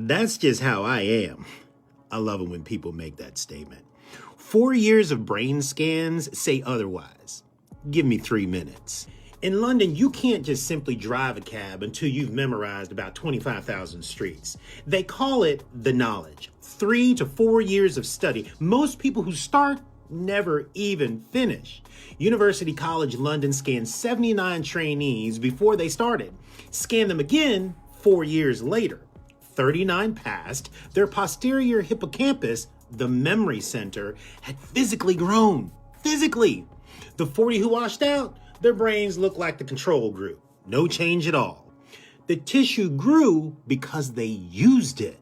That's just how I am. I love it when people make that statement. 4 years of brain scans say otherwise. Give me 3 minutes. In London, you can't just simply drive a cab until you've memorized about 25,000 streets. They call it the knowledge. 3 to 4 years of study. Most people who start never even finish. University College London scanned 79 trainees before they started. Scanned them again 4 years later. 39 passed. Their posterior hippocampus, the memory center, had physically grown. Physically. The 40 who washed out, their brains looked like the control group. No change at all. The tissue grew because they used it.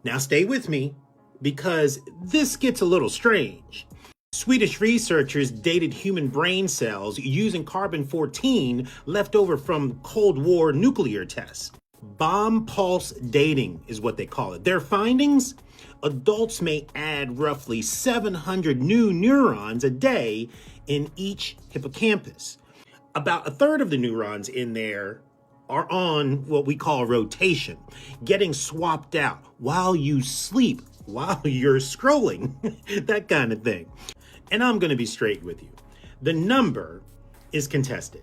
Now stay with me, because this gets a little strange. Swedish researchers dated human brain cells using carbon-14 left over from Cold War nuclear tests. Bomb pulse dating is what they call it. Their findings? Adults may add roughly 700 new neurons a day in each hippocampus. About a third of the neurons in there are on what we call rotation, getting swapped out while you sleep, while you're scrolling, that kind of thing. And I'm going to be straight with you. The number is contested.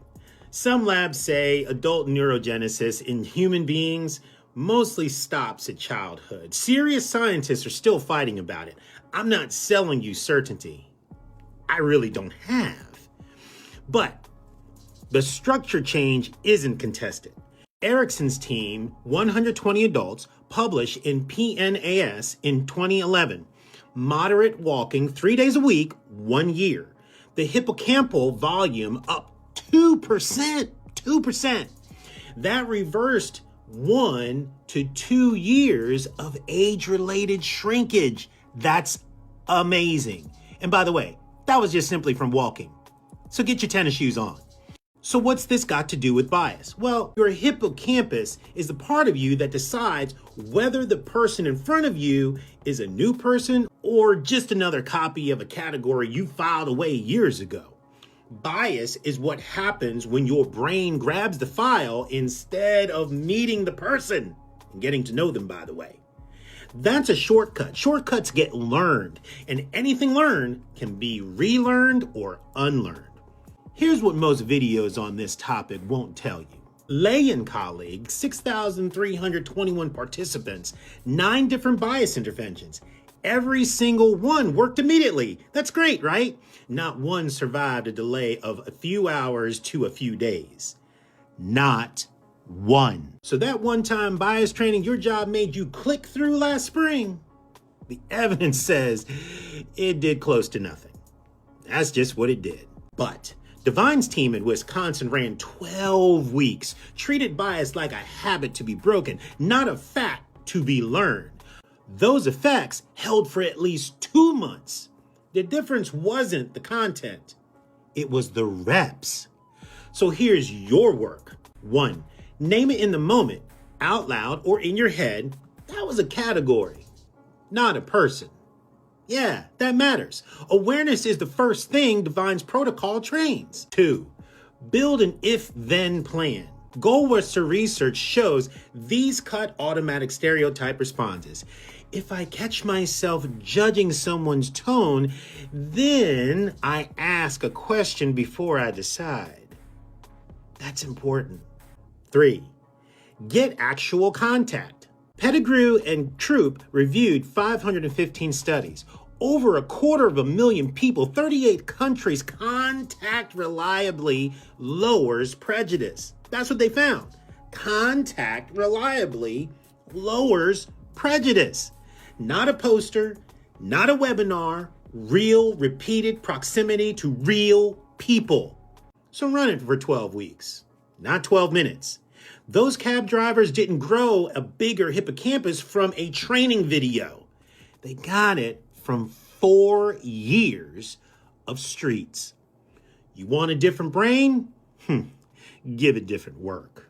Some labs say adult neurogenesis in human beings mostly stops at childhood. Serious scientists are still fighting about it. I'm not selling you certainty. I really don't have. But the structure change isn't contested. Erickson's team, 120 adults, published in PNAS in 2011. Moderate walking 3 days a week, 1 year. The hippocampal volume up 2%. 2%. That reversed 1 to 2 years of age-related shrinkage. That's amazing. And by the way, that was just simply from walking. So get your tennis shoes on. So what's this got to do with bias? Well, your hippocampus is the part of you that decides whether the person in front of you is a new person or just another copy of a category you filed away years ago. Bias is what happens when your brain grabs the file instead of meeting the person and getting to know them, by the way. That's a shortcut. Shortcuts get learned, and anything learned can be relearned or unlearned. Here's what most videos on this topic won't tell you. Lay and colleagues, 6,321 participants, 9 different bias interventions. Every single one worked immediately. That's great, right? Not one survived a delay of a few hours to a few days. Not one. So that one-time bias training your job made you click through last spring, the evidence says it did close to nothing. That's just what it did. But Divine's team in Wisconsin ran 12 weeks, treated bias like a habit to be broken, not a fact to be learned. Those effects held for at least 2 months. The difference wasn't the content, it was the reps. So here's your work. 1, name it in the moment, out loud or in your head. That was a category, not a person. Yeah, that matters. Awareness is the first thing Divine's protocol trains. 2, build an if-then plan. Goldwasser research shows these cut automatic stereotype responses. If I catch myself judging someone's tone, then I ask a question before I decide. That's important. 3, get actual contact. Pettigrew and Troop reviewed 515 studies. Over 250,000 people, 38 countries. Contact reliably lowers prejudice. That's what they found. Contact reliably lowers prejudice. Not a poster, not a webinar, real repeated proximity to real people. So run it for 12 weeks, not 12 minutes. Those cab drivers didn't grow a bigger hippocampus from a training video. They got it from 4 years of streets. You want a different brain? Give it different work.